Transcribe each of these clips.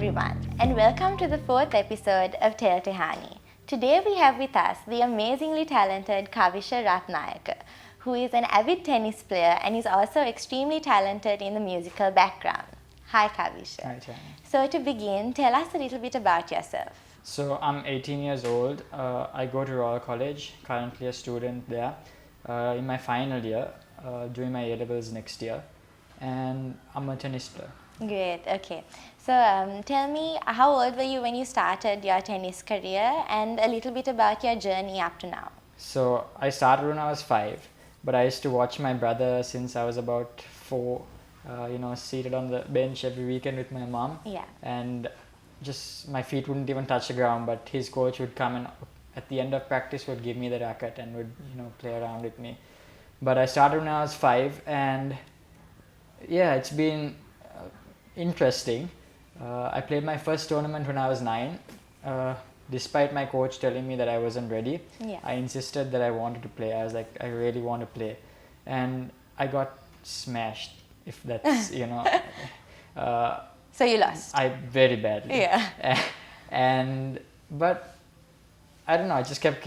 everyone, and welcome to the fourth episode of Tehani. Today we have with us the amazingly talented Kavisha Ratnayaka, who is an avid tennis player and is also extremely talented in the musical background. Hi Kavisha. Hi, Tehani. So to begin, tell us a little bit about yourself. So I'm 18 years old. I go to Royal College, currently a student there, in my final year, doing my A-levels next year, and I'm a tennis player. Great, okay. So tell me, how old were you when you started your tennis career and a little bit about your journey up to now? So I started when I was 5, but I used to watch my brother since I was about 4, seated on the bench every weekend with my mom. Yeah. And just my feet wouldn't even touch the ground, but his coach would come and at the end of practice would give me the racket and would play around with me. But I started when I was 5, and yeah, it's been interesting. I played my first tournament when I was 9. Despite my coach telling me that I wasn't ready, Yeah. I insisted that I wanted to play. I was like, I really want to play, and I got smashed. If that's So you lost? I very badly. Yeah. But I don't know. I just kept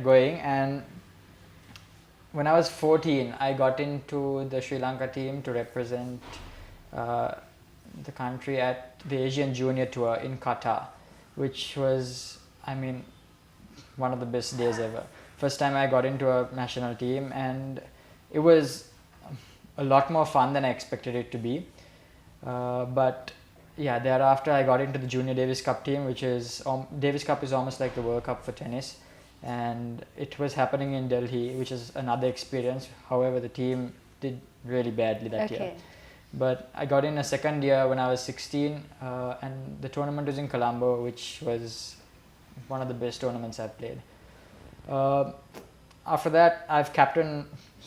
going, and when I was 14, I got into the Sri Lanka team to represent the country at the Asian Junior Tour in Qatar, which was, one of the best days ever. First time I got into a national team, and it was a lot more fun than I expected it to be. But yeah, thereafter I got into the Junior Davis Cup team, which is Davis Cup is almost like the World Cup for tennis, and it was happening in Delhi, which is another experience. However, the team did really badly that year. But I got in a second year when I was 16, and the tournament was in Colombo, which was one of the best tournaments I've played. After that, I've captained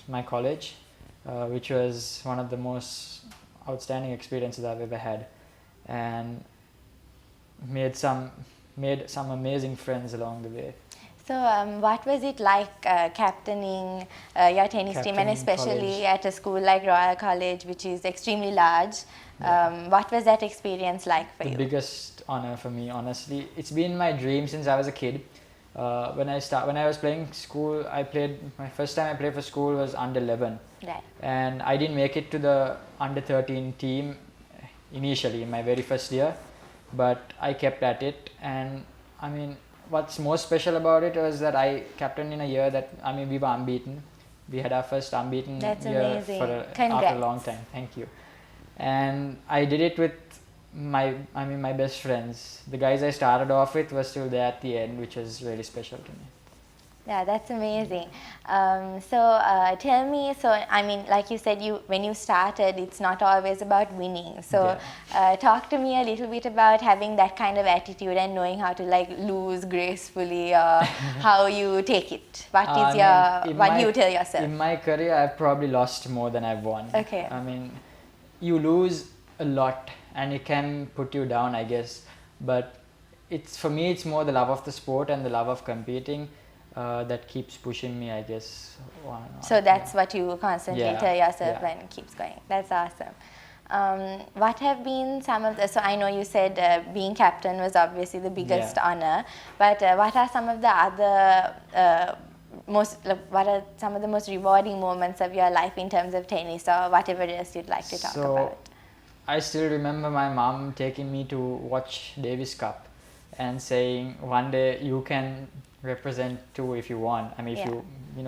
my college, which was one of the most outstanding experiences I've ever had, and made some amazing friends along the way. So what was it like captaining your tennis team, and especially at a school like Royal College, which is extremely large? What was that experience like for you? The biggest honor for me, honestly. It's been my dream since I was a kid. When I was playing school, my first time I played for school was under 11. Right. And I didn't make it to the under 13 team initially in my very first year, but I kept at it. And what's most special about it was that I captained in a year that we were unbeaten. We had our first unbeaten That's year amazing. after a long time. Thank you. And I did it with my best friends. The guys I started off with were still there at the end, which was really special to me. Yeah, that's amazing. Tell me, like you said, when you started, it's not always about winning. So talk to me a little bit about having that kind of attitude and knowing how to lose gracefully, or how you take it. What do you tell yourself? In my career, I've probably lost more than I've won. Okay. You lose a lot and it can put you down, I guess. But for me, it's more the love of the sport and the love of competing that keeps pushing me, I guess. So that's what you constantly tell yourself and keeps going. That's awesome. What have been some of so I know you said being captain was obviously the biggest honor, but what are some of the other what are some of the most rewarding moments of your life in terms of tennis, or whatever else you'd like to talk about? I still remember my mom taking me to watch Davis Cup and saying, one day you can represent too if you want. If you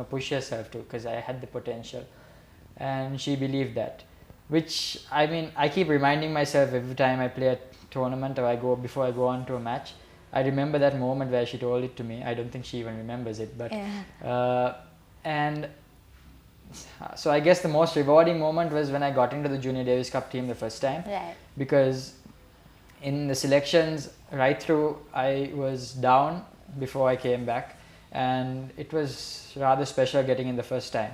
push yourself to, because I had the potential, and she believed that. Which I keep reminding myself every time I play a tournament or before I go on to a match. I remember that moment where she told it to me. I don't think she even remembers it, but and so I guess the most rewarding moment was when I got into the Junior Davis Cup team the first time. Right. Because in the selections right through, I was down before I came back, and it was rather special getting in the first time.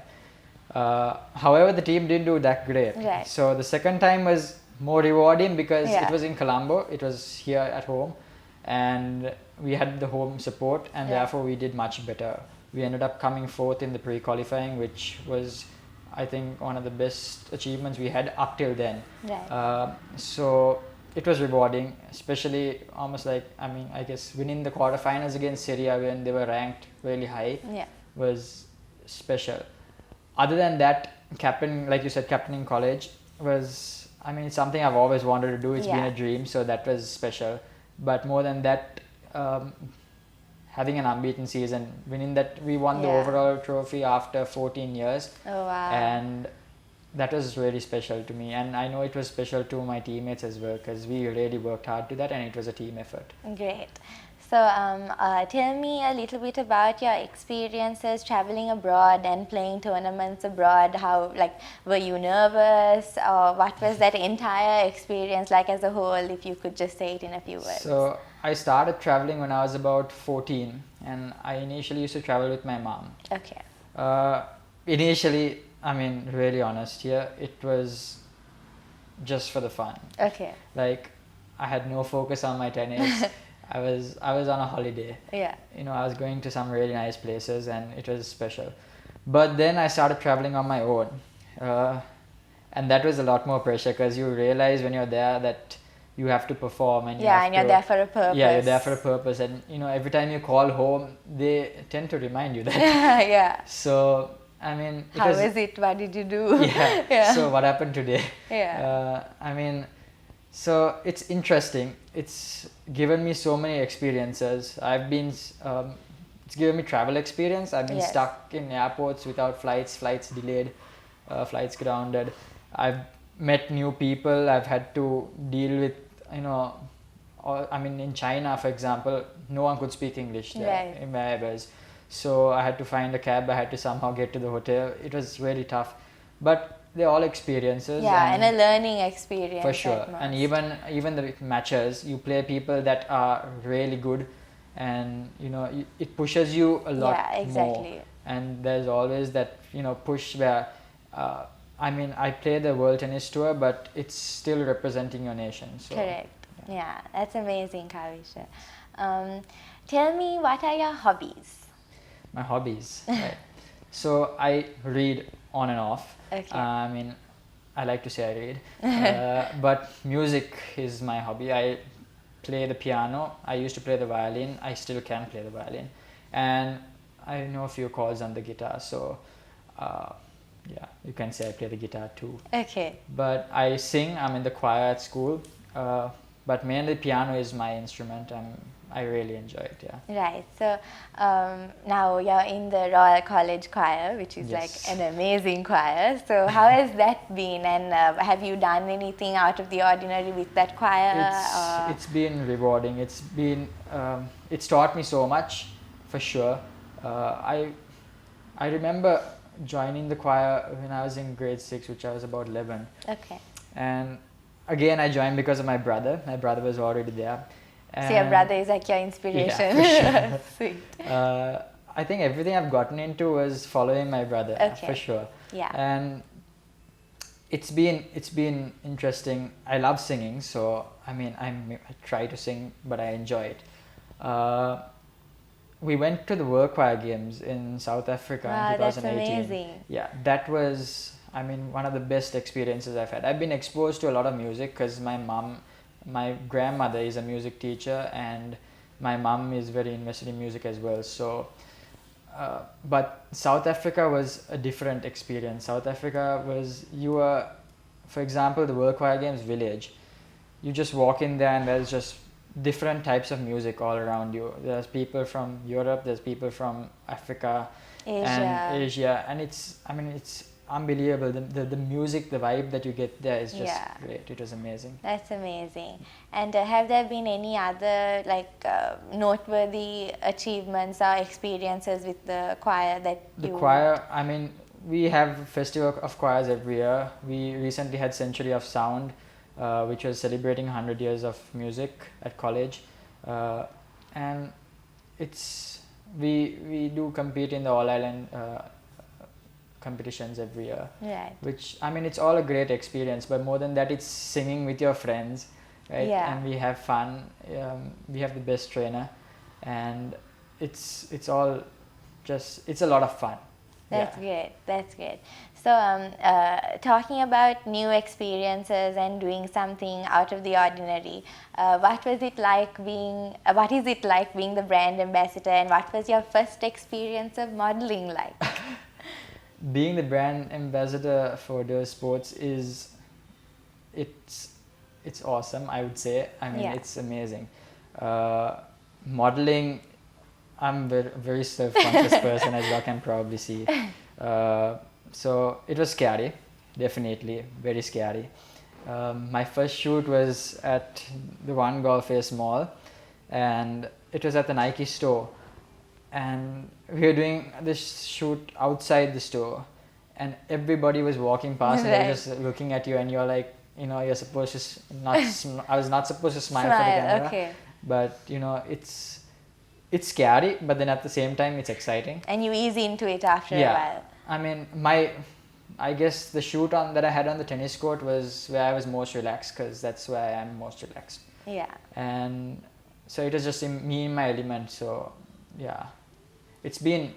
However, the team didn't do that great. Right. So the second time was more rewarding because it was in Colombo. It was here at home, and we had the home support, and therefore we did much better. We ended up coming fourth in the pre-qualifying, which was, I think, one of the best achievements we had up till then. Right. So it was rewarding, especially almost like, I mean, I guess winning the quarterfinals against Syria when they were ranked really high was special. Other than that, captain, like you said, captaining college was, I mean, it's something I've always wanted to do. It's been a dream, so that was special. But more than that, having an unbeaten season, winning that, we won the overall trophy after 14 years. Oh, wow. And that was really special to me, and I know it was special to my teammates as well, because we really worked hard to that, and it was a team effort. Great. So tell me a little bit about your experiences traveling abroad and playing tournaments abroad. How, like, were you nervous, or what was that entire experience like as a whole, if you could just say it in a few words? So I started traveling when I was about 14, and I initially used to travel with my mom. Okay. Initially, I mean, really honest here, it was just for the fun. Okay. Like, I had no focus on my tennis. I was on a holiday. Yeah. You know, I was going to some really nice places, and it was special. But then I started traveling on my own, and that was a lot more pressure, because you realize when you're there that you have to perform, and you're there for a purpose. Yeah, you're there for a purpose, and you know, every time you call home, they tend to remind you that. Yeah. So I mean, how is it? What did you do? Yeah. So what happened today? Yeah. I mean, so it's interesting. It's given me so many experiences. I've been, it's given me travel experience. I've been stuck in airports without flights delayed, flights grounded. I've met new people. I've had to deal with, you know, I mean, in China, for example, no one could speak English there in where I was. So I had to find a cab. I had to somehow get to the hotel. It was really tough, but they're all experiences. Yeah, and a learning experience. For sure. And even the matches, you play people that are really good, and you know, it pushes you a lot more. And there's always that, you know, push where, I mean, I play the World Tennis Tour, but it's still representing your nation. So, correct. Yeah, that's amazing, Kavisha. Tell me, what are your hobbies? My hobbies, right. So I read on and off. Okay. I mean, I like to say I read, but music is my hobby. I play the piano. I used to play the violin. I still can play the violin, and I know a few chords on the guitar. So, yeah, you can say I play the guitar too. Okay. But I sing. I'm in the choir at school, but mainly piano is my instrument. I really enjoy it, yeah. Right. So now you're in the Royal College Choir, which is like an amazing choir. So how has that been, and have you done anything out of the ordinary with that choir? It's been rewarding. It's been it's taught me so much, for sure. I remember joining the choir when I was in grade 6, which I was about 11. Okay. And again, I joined because of my brother. My brother was already there. So your brother is like your inspiration. Yeah, for sure. Sweet. I think everything I've gotten into was following my brother, for sure. Yeah. And it's been interesting. I love singing, so I mean, I try to sing, but I enjoy it. We went to the World Choir Games in South Africa in 2018. That's amazing. Yeah, that was, I mean, one of the best experiences I've had. I've been exposed to a lot of music because my grandmother is a music teacher, and my mom is very invested in music as well. So, but South Africa was a different experience. South Africa was, you were, for example, the World Choir Games village. You just walk in there and there's just different types of music all around you. There's people from Europe, there's people from Africa, Asia, and it's unbelievable. The music, the vibe that you get there is just great. It was amazing. That's amazing. And have there been any other noteworthy achievements or experiences with the choir The choir, I mean, we have Festival of Choirs every year. We recently had Century of Sound, which was celebrating 100 years of music at college. And we do compete in the All Island competitions every year, which, I mean, it's all a great experience, but more than that, it's singing with your friends, right? And we have fun. We have the best trainer, and it's all just, it's a lot of fun. That's great. That's great. So, talking about new experiences and doing something out of the ordinary, what was it like being? What is it like being the brand ambassador, and what was your first experience of modeling like? Being the brand ambassador for those sports it's awesome. I would say. I mean, it's amazing. Modeling, I'm a very self-conscious person, as you can probably see. So it was scary, definitely very scary. My first shoot was at the One Golf Face Mall, and it was at the Nike store. And we were doing this shoot outside the store, and everybody was walking past and they were just looking at you, and you're like, you're supposed to not. I was not supposed to smile for the camera, but it's scary, but then at the same time it's exciting. And you ease into it after a while. I mean, I guess the shoot that I had on the tennis court was where I was most relaxed, because that's where I am most relaxed. Yeah. And so it was just me in my element. So yeah, it's been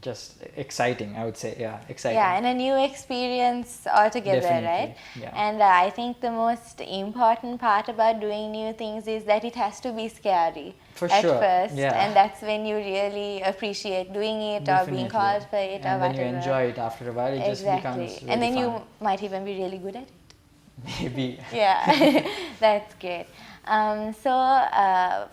just exciting, I would say. Yeah, exciting. Yeah, and a new experience altogether, Definitely, right? Yeah. And I think the most important part about doing new things is that it has to be scary at first. Yeah. And that's when you really appreciate doing it Definitely. or being called for it and or whatever. then you enjoy it after a while. It just becomes really and then fun. you might even be really good at it. Maybe. Yeah, that's great.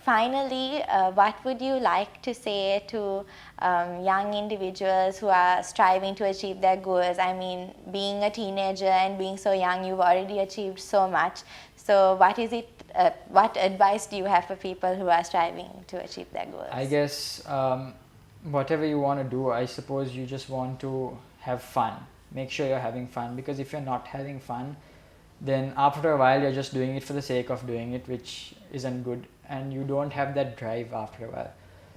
Finally, what would you like to say to young individuals who are striving to achieve their goals? I mean, being a teenager and being so young, you've already achieved so much. So what advice do you have for people who are striving to achieve their goals? I guess whatever you want to do, I suppose you just want to have fun. Make sure you're having fun, because if you're not having fun, then after a while you're just doing it for the sake of doing it, which isn't good, and you don't have that drive after a while.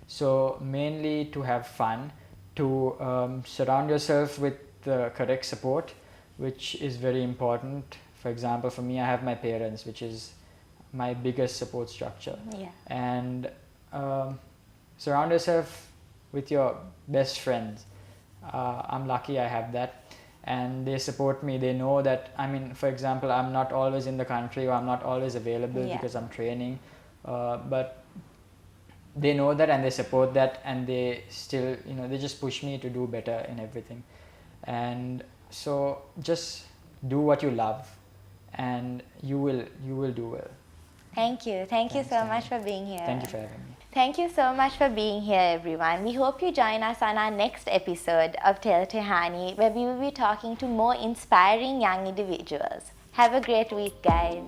So mainly to have fun, to surround yourself with the correct support, which is very important. For example, for me, I have my parents, which is my biggest support structure. Yeah. And surround yourself with your best friends. I'm lucky I have that. And they support me. They know that, I mean, for example, I'm not always in the country, or I'm not always available because I'm training. But they know that, and they support that, and they still, they just push me to do better in everything. And so just do what you love, and you will do well. Thank you. Thank you so much for being here. Thank you for having me. Thank you so much for being here, everyone. We hope you join us on our next episode of Tell Tehani, where we will be talking to more inspiring young individuals. Have a great week, guys.